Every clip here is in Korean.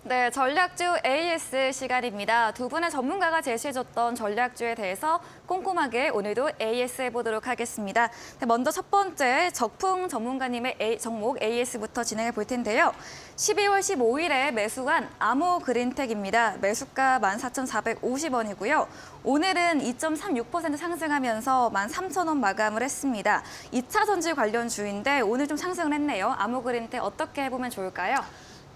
네, 전략주 AS 시간입니다. 두 분의 전문가가 제시해줬던 전략주에 대해서 꼼꼼하게 오늘도 AS 해보도록 하겠습니다. 네, 먼저 첫 번째 적풍 전문가님의 종목 AS부터 진행해 볼 텐데요. 12월 15일에 매수한 아모 그린텍입니다. 매수가 14,450원이고요. 오늘은 2.36% 상승하면서 13,000원 마감을 했습니다. 2차 전지 관련 주인데 오늘 좀 상승을 했네요. 아모 그린텍 어떻게 해보면 좋을까요?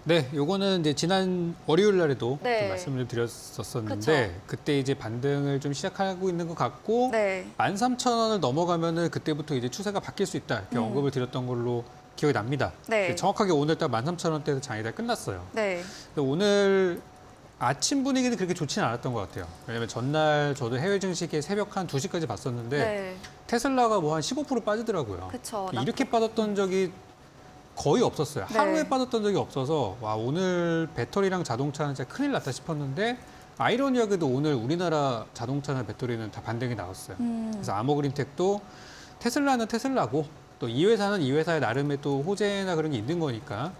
네, 요거는 이제 지난 월요일 날에도 네. 좀 말씀을 드렸었는데 그쵸. 그때 이제 반등을 좀 시작하고 있는 것 같고 네. 13,000원을 넘어가면은 그때부터 이제 추세가 바뀔 수 있다 이렇게 언급을 드렸던 걸로 기억이 납니다. 네. 정확하게 오늘 딱 13,000원대에서 장이 다 끝났어요. 네. 근데 오늘 아침 분위기는 그렇게 좋지는 않았던 것 같아요. 왜냐면 전날 저도 해외 증시계 새벽 한 2시까지 봤었는데 네. 테슬라가 뭐 한 15% 빠지더라고요. 그쵸. 이렇게 빠졌던 적이 거의 없었어요. 네. 하루에 빠졌던 적이 없어서 와 오늘 배터리랑 자동차는 진짜 큰일 났다 싶었는데 아이러니하게도 오늘 우리나라 자동차나 배터리는 다 반등이 나왔어요. 그래서 아모그린텍도 테슬라는 테슬라고 또 이 회사는 이 회사의 나름의 또 호재나 그런 게 있는 거니까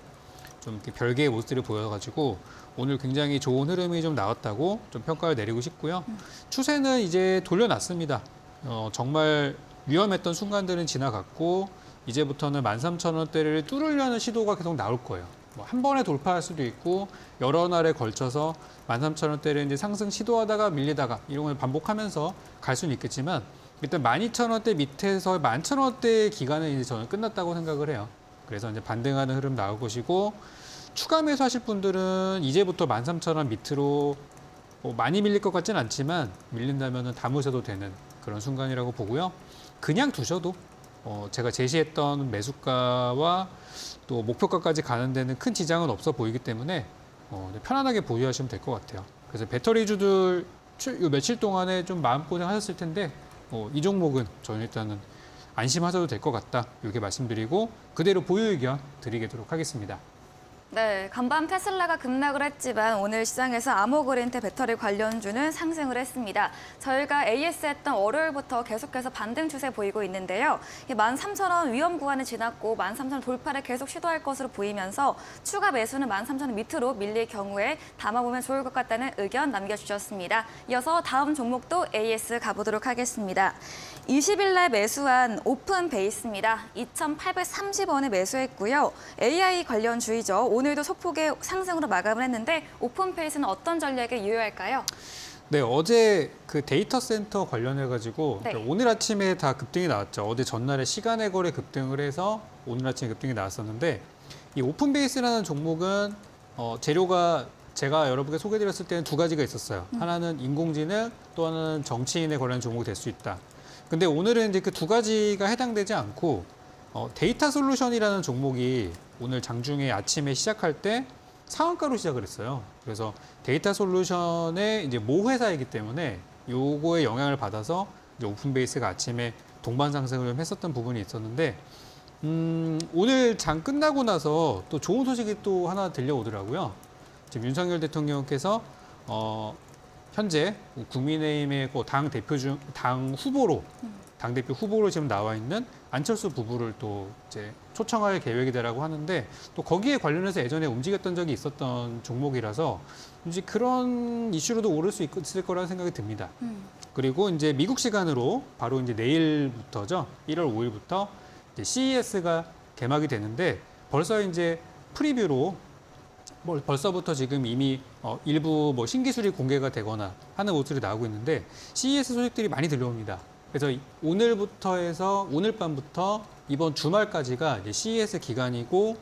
좀 이렇게 별개의 모습들이 보여가지고 오늘 굉장히 좋은 흐름이 좀 나왔다고 좀 평가를 내리고 싶고요. 추세는 이제 돌려놨습니다. 정말 위험했던 순간들은 지나갔고 이제부터는 13,000원대를 뚫으려는 시도가 계속 나올 거예요. 뭐 한 번에 돌파할 수도 있고 여러 날에 걸쳐서 13,000원대를 이제 상승 시도하다가 밀리다가 이런 걸 반복하면서 갈 수는 있겠지만 일단 12,000원대 밑에서 11,000원대 기간은 이제 저는 끝났다고 생각을 해요. 그래서 이제 반등하는 흐름 나올 것이고 추가 매수하실 분들은 이제부터 13,000원 밑으로 뭐 많이 밀릴 것 같지는 않지만 밀린다면은 담으셔도 되는 그런 순간이라고 보고요. 그냥 두셔도 제가 제시했던 매수가와 또 목표가까지 가는 데는 큰 지장은 없어 보이기 때문에 편안하게 보유하시면 될 것 같아요. 그래서 배터리주들 요 며칠 동안에 좀 마음고생 하셨을 텐데 이 종목은 저는 일단은 안심하셔도 될 것 같다. 이렇게 말씀드리고 그대로 보유 의견 드리도록 하겠습니다. 네, 간밤 테슬라가 급락을 했지만 오늘 시장에서 아모그린텍 배터리 관련주는 상승을 했습니다. 저희가 AS 했던 월요일부터 계속해서 반등 추세 보이고 있는데요. 13,000원 위험 구간을 지났고 13,000원 돌파를 계속 시도할 것으로 보이면서 추가 매수는 13,000원 밑으로 밀릴 경우에 담아보면 좋을 것 같다는 의견 남겨주셨습니다. 이어서 다음 종목도 AS 가보도록 하겠습니다. 20일 날 매수한 오픈 베이스입니다. 2,830원에 매수했고요. AI 관련 주이죠. 오늘도 소폭의 상승으로 마감을 했는데 오픈 베이스는 어떤 전략에 유효할까요? 네, 어제 그 데이터 센터 관련해가지고 네. 오늘 아침에 다 급등이 나왔죠. 어제 전날에 시간의 거래 급등을 해서 오늘 아침에 급등이 나왔었는데 이 오픈 베이스라는 종목은 재료가 제가 여러분께 소개드렸을 때는 두 가지가 있었어요. 하나는 인공지능, 또 하나는 정치인에 관련 종목이 될 수 있다. 근데 오늘은 이제 그 두 가지가 해당되지 않고 데이터 솔루션이라는 종목이 오늘 장중에 아침에 시작할 때 상한가로 시작을 했어요. 그래서 데이터 솔루션의 이제 모 회사이기 때문에 요거에 영향을 받아서 이제 오픈베이스가 아침에 동반 상승을 좀 했었던 부분이 있었는데 오늘 장 끝나고 나서 또 좋은 소식이 또 하나 들려오더라고요. 지금 윤석열 대통령께서 현재 국민의힘의 당 대표 당 후보로 당대표 후보로 지금 나와 있는 안철수 부부를 또 이제 초청할 계획이다라고 하는데 또 거기에 관련해서 예전에 움직였던 적이 있었던 종목이라서 이제 그런 이슈로도 오를 수 있을 거라는 생각이 듭니다. 그리고 이제 미국 시간으로 바로 이제 내일부터죠. 1월 5일부터 이제 CES가 개막이 되는데 벌써 이제 프리뷰로 벌써부터 지금 이미 일부 신기술이 공개가 되거나 하는 모습이 나오고 있는데 CES 소식들이 많이 들려옵니다. 그래서 오늘부터 해서 오늘 밤부터 이번 주말까지가 이제 CES 기간이고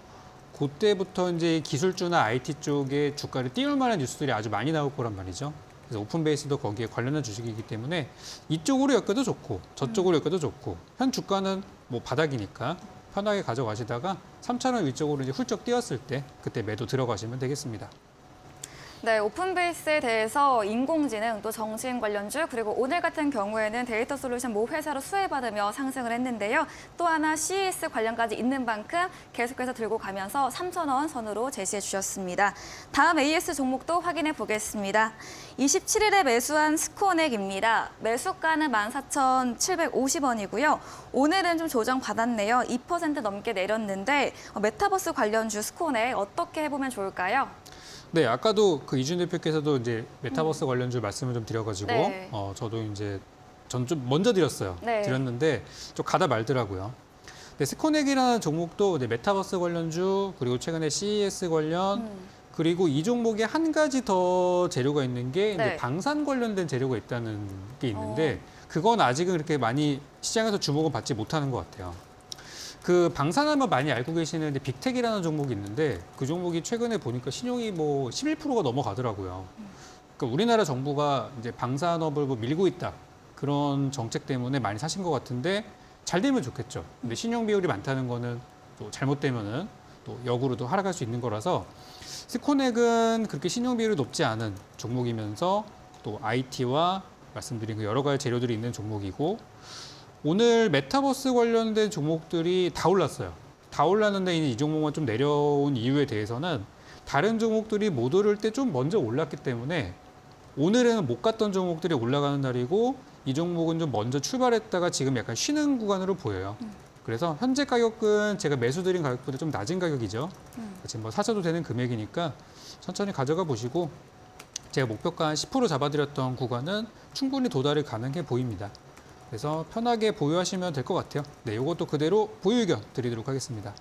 그때부터 이제 기술주나 IT 쪽의 주가를 띄울 만한 뉴스들이 아주 많이 나올 거란 말이죠. 그래서 오픈베이스도 거기에 관련한 주식이기 때문에 이쪽으로 엮여도 좋고 저쪽으로 엮여도 좋고 현 주가는 뭐 바닥이니까 편하게 가져가시다가 3,000원 위쪽으로 이제 훌쩍 뛰었을 때 그때 매도 들어가시면 되겠습니다. 네, 오픈베이스에 대해서 인공지능, 또 정치인 관련주, 그리고 오늘 같은 경우에는 데이터 솔루션 모 회사로 수혜받으며 상승을 했는데요. 또 하나 CES 관련까지 있는 만큼 계속해서 들고 가면서 3,000원 선으로 제시해 주셨습니다. 다음 AS 종목도 확인해 보겠습니다. 27일에 매수한 스코넥입니다. 매수가는 14,750원이고요. 오늘은 좀 조정 받았네요. 2% 넘게 내렸는데 메타버스 관련주 스코넥 어떻게 해보면 좋을까요? 네, 아까도 그 이준 대표께서도 이제 메타버스 관련주 말씀을 좀 드려가지고 네. 저도 이제 전 좀 먼저 드렸어요. 네. 드렸는데 좀 가다 말더라고요. 네, 스코넥이라는 종목도 이제 메타버스 관련주 그리고 최근에 CES 관련 그리고 이 종목에 한 가지 더 재료가 있는 게 이제 네. 방산 관련된 재료가 있다는 게 있는데 그건 아직은 그렇게 많이 시장에서 주목을 받지 못하는 것 같아요. 그 방산하면 많이 알고 계시는 이제 빅텍이라는 종목이 있는데 그 종목이 최근에 보니까 신용이 뭐 11%가 넘어가더라고요. 그러니까 우리나라 정부가 이제 방산업을 뭐 밀고 있다 그런 정책 때문에 많이 사신 것 같은데 잘 되면 좋겠죠. 근데 신용 비율이 많다는 거는 또 잘못되면은 또 역으로도 하락할 수 있는 거라서 스코넥은 그렇게 신용 비율이 높지 않은 종목이면서 또 IT와 말씀드린 그 여러 가지 재료들이 있는 종목이고 오늘 메타버스 관련된 종목들이 다 올랐어요. 다 올랐는데 이제 이 종목만 좀 내려온 이유에 대해서는 다른 종목들이 못 오를 때 좀 먼저 올랐기 때문에 오늘은 못 갔던 종목들이 올라가는 날이고 이 종목은 좀 먼저 출발했다가 지금 약간 쉬는 구간으로 보여요. 그래서 현재 가격은 제가 매수드린 가격보다 좀 낮은 가격이죠. 지금 뭐 사셔도 되는 금액이니까 천천히 가져가 보시고 제가 목표가 한 10% 잡아드렸던 구간은 충분히 도달이 가능해 보입니다. 그래서 편하게 보유하시면 될 것 같아요. 네, 이것도 그대로 보유 의견 드리도록 하겠습니다.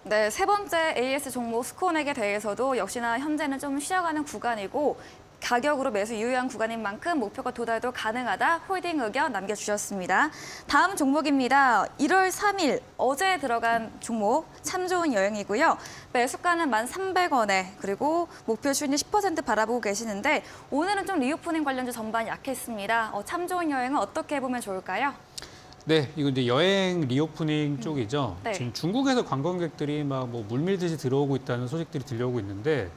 네, 세 번째 AS 종목 스코넥에 대해서도 역시나 현재는 좀 쉬어가는 구간이고 가격으로 매수 유효한 구간인 만큼 목표가 도달도 가능하다 홀딩 의견 남겨주셨습니다. 다음 종목입니다. 1월 3일 어제 들어간 종목 참 좋은 여행이고요. 매수가는 1,300원에 그리고 목표 수익률 10% 바라보고 계시는데 오늘은 좀 리오프닝 관련주 전반 약했습니다. 참 좋은 여행은 어떻게 보면 좋을까요? 네, 이거 이제 여행 리오프닝 쪽이죠. 네. 지금 중국에서 관광객들이 막 뭐 물밀듯이 들어오고 있다는 소식들이 들려오고 있는데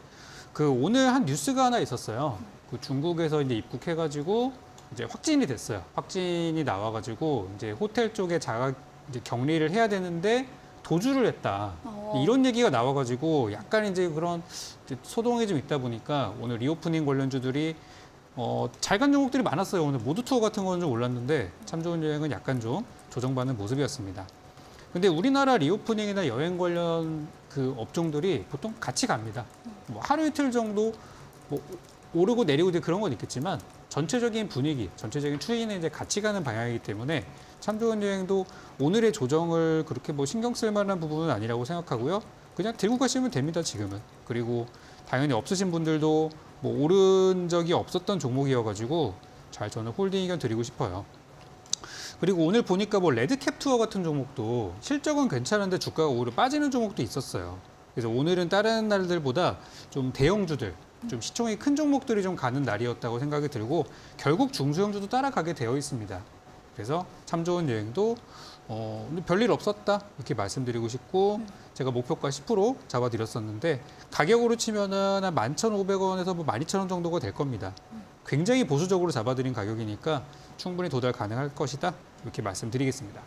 그 오늘 한 뉴스가 하나 있었어요. 그 중국에서 이제 입국해가지고 이제 확진이 됐어요. 확진이 나와가지고 이제 호텔 쪽에 이제 격리를 해야 되는데 도주를 했다. 이런 얘기가 나와가지고 약간 이제 그런 이제 소동이 좀 있다 보니까 오늘 리오프닝 관련주들이 잘 간 종목들이 많았어요. 오늘 모두 투어 같은 거는 좀 올랐는데 참 좋은 여행은 약간 좀 조정받는 모습이었습니다. 근데 우리나라 리오프닝이나 여행 관련 그 업종들이 보통 같이 갑니다. 뭐 하루 이틀 정도 뭐 오르고 내리고 그런 건 있겠지만 전체적인 분위기, 전체적인 추이는 이제 같이 가는 방향이기 때문에 참 좋은 여행도 오늘의 조정을 그렇게 뭐 신경 쓸 만한 부분은 아니라고 생각하고요. 그냥 들고 가시면 됩니다, 지금은. 그리고 당연히 없으신 분들도 뭐 오른 적이 없었던 종목이어가지고 잘 저는 홀딩 의견 드리고 싶어요. 그리고 오늘 보니까 뭐 레드캡 투어 같은 종목도 실적은 괜찮은데 주가가 오히려 빠지는 종목도 있었어요. 그래서 오늘은 다른 날들보다 좀 대형주들, 좀 시총이 큰 종목들이 좀 가는 날이었다고 생각이 들고 결국 중소형주도 따라가게 되어 있습니다. 그래서 참 좋은 여행도 별일 없었다 이렇게 말씀드리고 싶고 제가 목표가 10% 잡아드렸었는데 가격으로 치면은 한 11,500원에서 뭐 12,000원 정도가 될 겁니다. 굉장히 보수적으로 잡아드린 가격이니까 충분히 도달 가능할 것이다 이렇게 말씀드리겠습니다.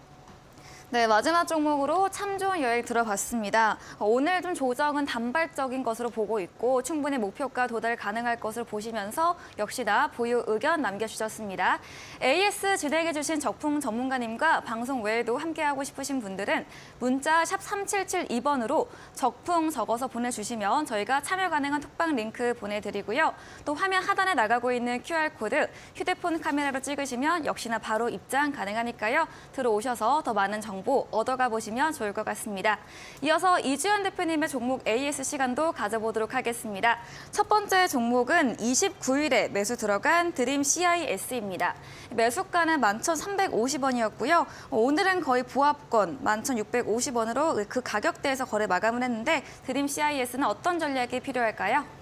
네, 마지막 종목으로 참 좋은 여행 들어봤습니다. 오늘 좀 조정은 단발적인 것으로 보고 있고 충분히 목표가 도달 가능할 것을 보시면서 역시나 보유 의견 남겨주셨습니다. AS 진행해주신 적풍 전문가님과 방송 외에도 함께하고 싶으신 분들은 문자 샵 3772번으로 적풍 적어서 보내주시면 저희가 참여 가능한 톡방 링크 보내드리고요. 또 화면 하단에 나가고 있는 QR코드 휴대폰 카메라로 찍으시면 역시나 바로 입장 가능하니까요. 들어오셔서 더 많은 정보 얻어가 보시면 좋을 것 같습니다. 이어서 이주연 대표님의 종목 AS 시간도 가져보도록 하겠습니다. 첫 번째 종목은 29일에 매수 들어간 드림 CIS입니다. 매수가는 11,350원이었고요. 오늘은 거의 보합권 11,650원으로 그 가격대에서 거래 마감을 했는데 드림 CIS는 어떤 전략이 필요할까요?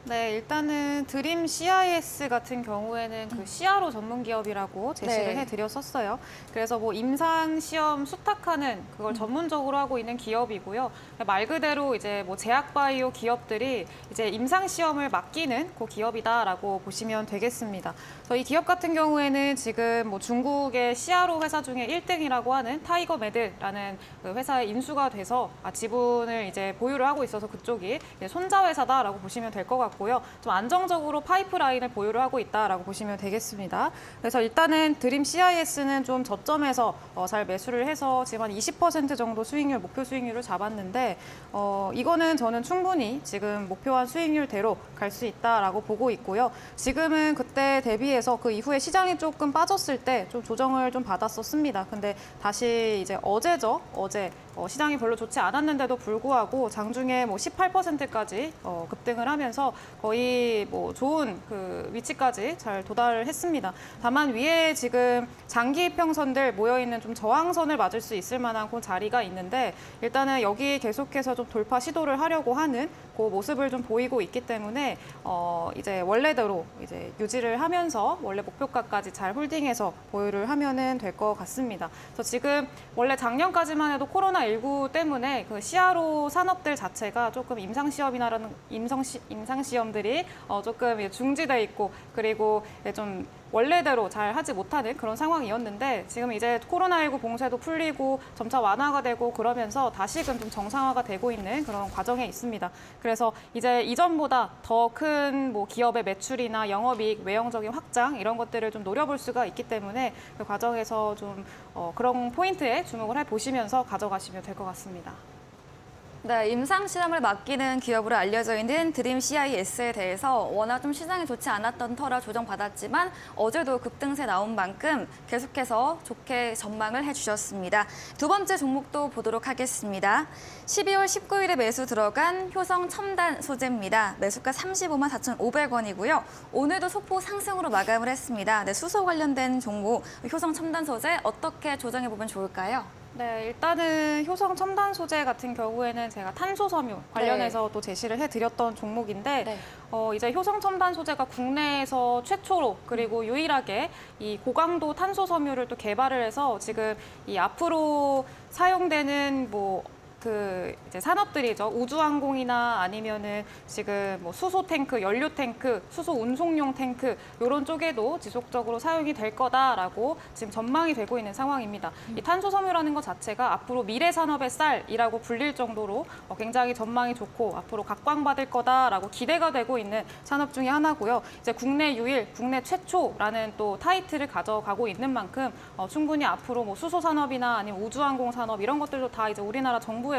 네, 일단은 드림 CIS 같은 경우에는 그 CRO 전문 기업이라고 제시를 네. 해드렸었어요. 그래서 뭐 임상 시험 수탁하는 그걸 전문적으로 하고 있는 기업이고요. 말 그대로 이제 뭐 제약바이오 기업들이 이제 임상 시험을 맡기는 그 기업이다라고 보시면 되겠습니다. 그래서 이 기업 같은 경우에는 지금 뭐 중국의 CRO 회사 중에 1등이라고 하는 타이거메드라는 그 회사에 인수가 돼서 지분을 이제 보유를 하고 있어서 그쪽이 이제 손자 회사다라고 보시면 될 것 같고요. 같고요. 좀 안정적으로 파이프라인을 보유를 하고 있다라고 보시면 되겠습니다. 그래서 일단은 드림 CIS는 좀 저점에서 잘 매수를 해서 지금 한 20% 정도 수익률, 목표 수익률을 잡았는데 이거는 저는 충분히 지금 목표한 수익률대로 갈 수 있다라고 보고 있고요. 지금은 그때 대비해서 그 이후에 시장이 조금 빠졌을 때 좀 조정을 좀 받았었습니다. 근데 다시 이제 어제 시장이 별로 좋지 않았는데도 불구하고 장중에 뭐 18%까지 급등을 하면서 거의 뭐 좋은 그 위치까지 잘 도달을 했습니다. 다만 위에 지금 장기 이평선들 모여 있는 좀 저항선을 맞을 수 있을 만한 그 자리가 있는데 일단은 여기 계속해서 좀 돌파 시도를 하려고 하는 그 모습을 좀 보이고 있기 때문에 이제 원래대로 이제 유지를 하면서 원래 목표가까지 잘 홀딩해서 보유를 하면은 될 것 같습니다. 그래서 지금 원래 작년까지만 해도 코로나19 때문에 그 CRO 산업들 자체가 조금 임상시험들이 조금 중지돼 있고 그리고 좀 원래대로 잘 하지 못하는 그런 상황이었는데 지금 이제 코로나19 봉쇄도 풀리고 점차 완화가 되고 그러면서 다시금 좀 정상화가 되고 있는 그런 과정에 있습니다. 그래서 이제 이전보다 더 큰 뭐 기업의 매출이나 영업이익, 외형적인 확장 이런 것들을 좀 노려볼 수가 있기 때문에 그 과정에서 좀 그런 포인트에 주목을 해보시면서 가져가시면 될 것 같습니다. 네, 임상시험을 맡기는 기업으로 알려져 있는 드림 CIS에 대해서 워낙 좀 시장이 좋지 않았던 터라 조정받았지만 어제도 급등세 나온 만큼 계속해서 좋게 전망을 해주셨습니다. 두 번째 종목도 보도록 하겠습니다. 12월 19일에 매수 들어간 효성 첨단 소재입니다. 매수가 35만 4,500원이고요. 오늘도 소폭 상승으로 마감을 했습니다. 네, 수소 관련된 종목 효성 첨단 소재 어떻게 조정해보면 좋을까요? 네, 일단은 효성 첨단 소재 같은 경우에는 제가 탄소 섬유 관련해서 또 제시를 해드렸던 종목인데 네. 이제 효성 첨단 소재가 국내에서 최초로 그리고 유일하게 이 고강도 탄소 섬유를 또 개발을 해서 지금 이 앞으로 사용되는 그 이제 산업들이죠. 우주항공이나 아니면은 지금 뭐 수소 탱크, 연료 탱크, 수소 운송용 탱크 이런 쪽에도 지속적으로 사용이 될 거다라고 지금 전망이 되고 있는 상황입니다. 이 탄소 섬유라는 것 자체가 앞으로 미래 산업의 쌀이라고 불릴 정도로 굉장히 전망이 좋고 앞으로 각광받을 거다라고 기대가 되고 있는 산업 중에 하나고요. 이제 국내 유일, 국내 최초라는 또 타이틀을 가져가고 있는 만큼 충분히 앞으로 뭐 수소 산업이나 아니면 우주항공 산업 이런 것들도 다 이제 우리나라 정부에서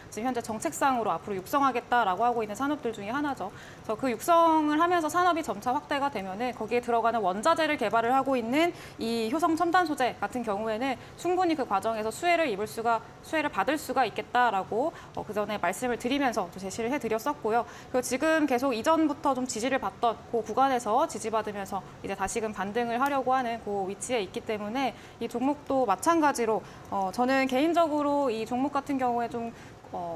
지금 현재 정책상으로 앞으로 육성하겠다라고 하고 있는 산업들 중에 하나죠. 그래서 그 육성을 하면서 산업이 점차 확대가 되면은 거기에 들어가는 원자재를 개발을 하고 있는 이 효성 첨단 소재 같은 경우에는 충분히 그 과정에서 수혜를 받을 수가 있겠다라고 그 전에 말씀을 드리면서 또 제시를 해드렸었고요. 그리고 지금 계속 이전부터 좀 지지를 받던 그 구간에서 지지받으면서 이제 다시금 반등을 하려고 하는 그 위치에 있기 때문에 이 종목도 마찬가지로 저는 개인적으로 이 종목 같은 경우에 좀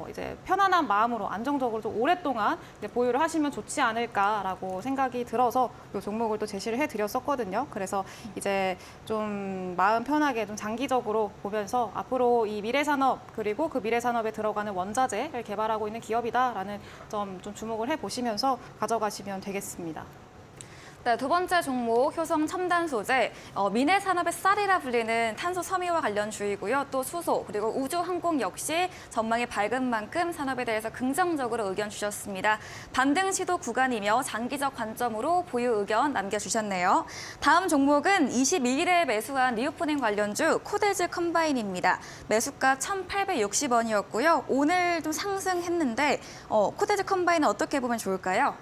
이제 편안한 마음으로 안정적으로 좀 오랫동안 이제 보유를 하시면 좋지 않을까라고 생각이 들어서 이 종목을 또 제시를 해드렸었거든요. 그래서 이제 좀 마음 편하게 좀 장기적으로 보면서 앞으로 이 미래 산업 그리고 그 미래 산업에 들어가는 원자재를 개발하고 있는 기업이다라는 점 좀 주목을 해보시면서 가져가시면 되겠습니다. 네, 두 번째 종목 효성 첨단 소재, 미래 산업의 쌀이라 불리는 탄소 섬유와 관련 주이고요. 또 수소 그리고 우주 항공 역시 전망이 밝은 만큼 산업에 대해서 긍정적으로 의견 주셨습니다. 반등 시도 구간이며 장기적 관점으로 보유 의견 남겨주셨네요. 다음 종목은 22일에 매수한 리오프닝 관련주 코데즈 컴바인입니다. 매수가 1,860원이었고요. 오늘도 상승했는데 코데즈 컴바인은 어떻게 보면 좋을까요?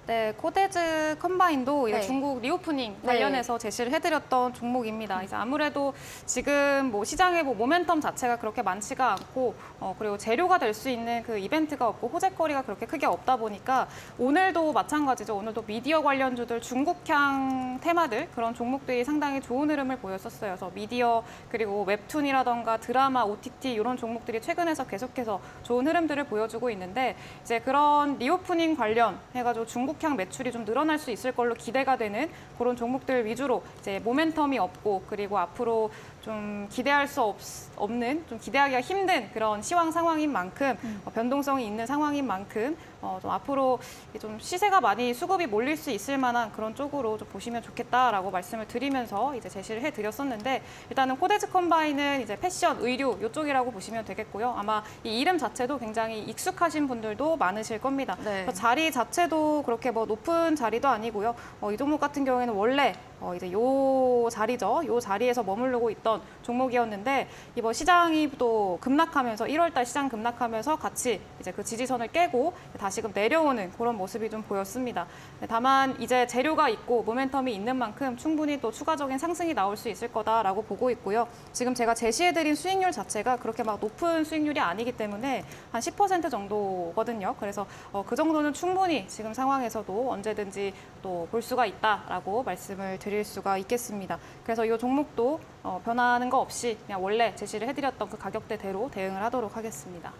네, 코데즈 컴바인도 이제 네. 중국 리오프닝 관련해서 제시를 해드렸던 종목입니다. 이제 아무래도 지금 뭐 시장의 모멘텀 자체가 그렇게 많지가 않고 그리고 재료가 될 수 있는 그 이벤트가 없고 호재거리가 그렇게 크게 없다 보니까 오늘도 마찬가지죠. 오늘도 미디어 관련주들 중국향 테마들 그런 종목들이 상당히 좋은 흐름을 보였었어요. 그래서 미디어 그리고 웹툰이라던가 드라마, OTT 이런 종목들이 최근에서 계속해서 좋은 흐름들을 보여주고 있는데 이제 그런 리오프닝 관련 해가지고 중국향 매출이 좀 늘어날 수 있을 걸로 기대가 되는 그런 종목들 위주로 이제 모멘텀이 없고 그리고 앞으로 좀 기대할 수 없는, 좀 기대하기가 힘든 그런 시황 상황인 만큼 변동성이 있는 상황인 만큼 좀 앞으로 좀 시세가 많이 수급이 몰릴 수 있을 만한 그런 쪽으로 좀 보시면 좋겠다라고 말씀을 드리면서 이제 제시를 해드렸었는데 일단은 코데즈 컴바인은 이제 패션, 의류 이쪽이라고 보시면 되겠고요. 아마 이 이름 자체도 굉장히 익숙하신 분들도 많으실 겁니다. 네. 그래서 자리 자체도 그렇게 뭐 높은 자리도 아니고요. 이 종목 같은 경우에는 원래 이제 요 자리죠. 요 자리에서 머무르고 있던 종목이었는데 이번 시장이 또 급락하면서 1월달 시장 급락하면서 같이 이제 그 지지선을 깨고 다시금 내려오는 그런 모습이 좀 보였습니다. 다만 이제 재료가 있고 모멘텀이 있는 만큼 충분히 또 추가적인 상승이 나올 수 있을 거다라고 보고 있고요. 지금 제가 제시해드린 수익률 자체가 그렇게 막 높은 수익률이 아니기 때문에 한 10% 정도거든요. 그래서 그 정도는 충분히 지금 상황에서도 언제든지 또 볼 수가 있다라고 말씀을 드릴 수가 있겠습니다. 그래서 이 종목도 변하는 거 없이 그냥 원래 제시를 해드렸던 그 가격대대로 대응을 하도록 하겠습니다.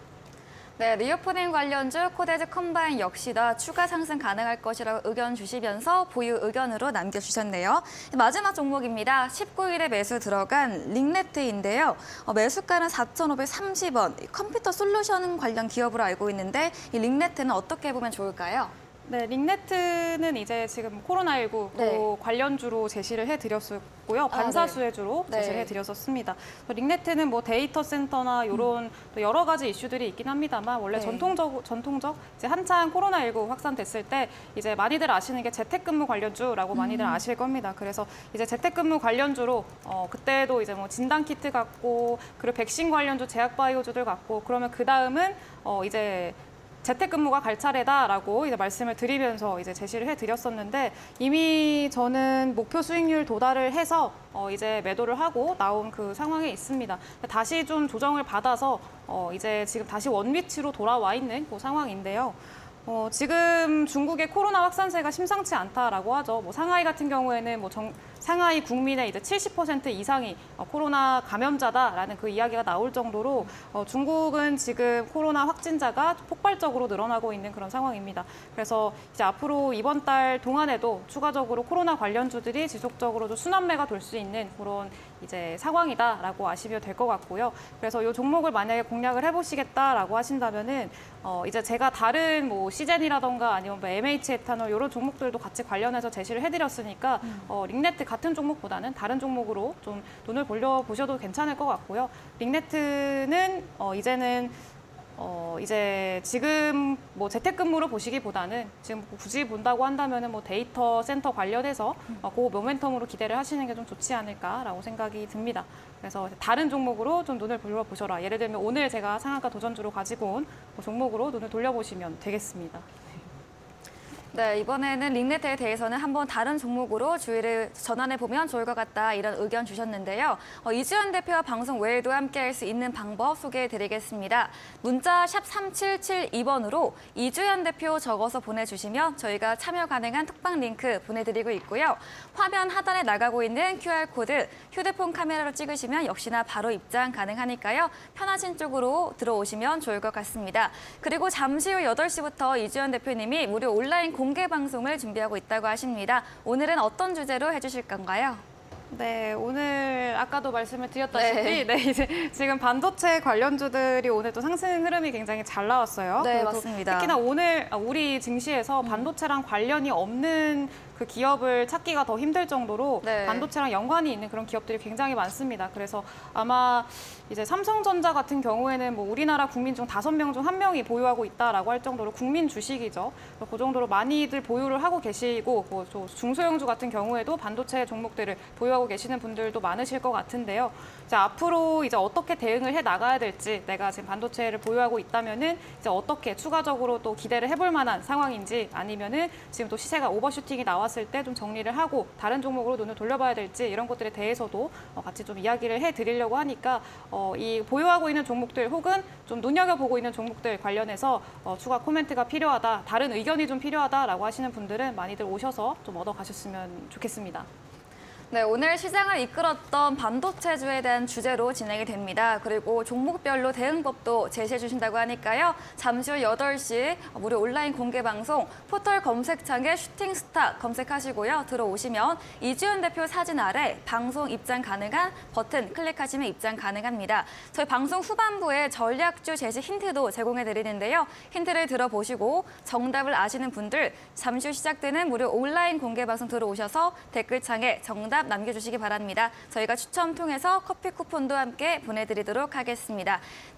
네, 리오프닝 관련주 코데즈 컴바인 역시나 추가 상승 가능할 것이라고 의견 주시면서 보유 의견으로 남겨주셨네요. 마지막 종목입니다. 19일에 매수 들어간 링네트인데요. 매수가는 4,530원. 컴퓨터 솔루션 관련 기업으로 알고 있는데 이 링네트는 어떻게 보면 좋을까요? 네, 링네트는 이제 지금 코로나19 네. 관련주로 제시를 해드렸었고요. 반사수혜주로 네. 제시를 해드렸었습니다. 링네트는 뭐 데이터 센터나 이런 또 여러 가지 이슈들이 있긴 합니다만 원래 네. 전통적 이제 한창 코로나19 확산됐을 때 이제 많이들 아시는 게 재택근무 관련주라고 많이들 아실 겁니다. 그래서 이제 재택근무 관련주로 그때도 이제 뭐 진단키트 갖고 그리고 백신 관련주 제약바이오주들 갖고 그러면 그 다음은 이제 재택근무가 갈 차례다라고 이제 말씀을 드리면서 이제 제시를 해드렸었는데 이미 저는 목표 수익률 도달을 해서 이제 매도를 하고 나온 그 상황에 있습니다. 다시 좀 조정을 받아서 이제 지금 다시 원위치로 돌아와 있는 그 상황인데요. 지금 중국의 코로나 확산세가 심상치 않다라고 하죠. 뭐 상하이 같은 경우에는 뭐 상하이 국민의 이제 70% 이상이 코로나 감염자다라는 그 이야기가 나올 정도로 중국은 지금 코로나 확진자가 폭발적으로 늘어나고 있는 그런 상황입니다. 그래서 이제 앞으로 이번 달 동안에도 추가적으로 코로나 관련주들이 지속적으로 좀 순환매가 돌 수 있는 그런 이제 상황이다라고 아시면 될 것 같고요. 그래서 이 종목을 만약에 공략을 해보시겠다라고 하신다면은 이제 제가 다른 뭐 시젠이라던가 아니면 뭐 MH 에탄올 이런 종목들도 같이 관련해서 제시를 해드렸으니까 링네트 같은 종목보다는 다른 종목으로 좀 눈을 보셔도 괜찮을 것 같고요. 링네트는 이제 지금 뭐 재택근무로 보시기보다는 지금 굳이 본다고 한다면은 뭐 데이터 센터 관련해서 그 모멘텀으로 기대를 하시는 게 좀 좋지 않을까라고 생각이 듭니다. 그래서 다른 종목으로 좀 눈을 돌려보셔라. 예를 들면 오늘 제가 상한가 도전주로 가지고 온 그 종목으로 눈을 돌려보시면 되겠습니다. 네, 이번에는 링네트에 대해서는 한번 다른 종목으로 주의를 전환해보면 좋을 것 같다 이런 의견 주셨는데요. 이주연 대표와 방송 외에도 함께할 수 있는 방법 소개해드리겠습니다. 문자 샵 3772번으로 이주연 대표 적어서 보내주시면 저희가 참여 가능한 톡방 링크 보내드리고 있고요. 화면 하단에 나가고 있는 QR코드 휴대폰 카메라로 찍으시면 역시나 바로 입장 가능하니까요. 편하신 쪽으로 들어오시면 좋을 것 같습니다. 그리고 잠시 후 8시부터 이주연 대표님이 무료 온라인 공개 방송을 준비하고 있다고 하십니다. 오늘은 어떤 주제로 해주실 건가요? 네, 오늘 아까도 말씀을 드렸다시피 이제 지금 반도체 관련주들이 오늘 또 상승 흐름이 굉장히 잘 나왔어요. 네, 그리고 맞습니다. 특히나 오늘 우리 증시에서 반도체랑 관련이 없는 그 기업을 찾기가 더 힘들 정도로 네. 반도체랑 연관이 있는 그런 기업들이 굉장히 많습니다. 그래서 아마 이제 삼성전자 같은 경우에는 뭐 우리나라 국민 중 5명 중 1명이 보유하고 있다라고 할 정도로 국민 주식이죠. 그 정도로 많이들 보유를 하고 계시고 뭐 중소형주 같은 경우에도 반도체 종목들을 보유하고 계시는 분들도 많으실 것 같은데요. 이제 앞으로 이제 어떻게 대응을 해 나가야 될지 내가 지금 반도체를 보유하고 있다면은 이제 어떻게 추가적으로 또 기대를 해볼 만한 상황인지 아니면은 지금 또 시세가 오버슈팅이 나왔을 때 좀 정리를 하고 다른 종목으로 눈을 돌려봐야 될지 이런 것들에 대해서도 같이 좀 이야기를 해드리려고 하니까 이 보유하고 있는 종목들 혹은 좀 눈여겨보고 있는 종목들 관련해서 추가 코멘트가 필요하다, 다른 의견이 좀 필요하다라고 하시는 분들은 많이들 오셔서 좀 얻어가셨으면 좋겠습니다. 네, 오늘 시장을 이끌었던 반도체주에 대한 주제로 진행이 됩니다. 그리고 종목별로 대응법도 제시해 주신다고 하니까요. 잠시 후 8시 무료 온라인 공개 방송 포털 검색창에 슈팅스타 검색하시고요. 들어오시면 이주연 대표 사진 아래 방송 입장 가능한 버튼 클릭하시면 입장 가능합니다. 저희 방송 후반부에 전략주 제시 힌트도 제공해 드리는데요. 힌트를 들어보시고 정답을 아시는 분들 잠시 후 시작되는 무료 온라인 공개 방송 들어오셔서 댓글창에 정답 남겨주시기 바랍니다. 저희가 추첨 통해서 커피 쿠폰도 함께 보내드리도록 하겠습니다.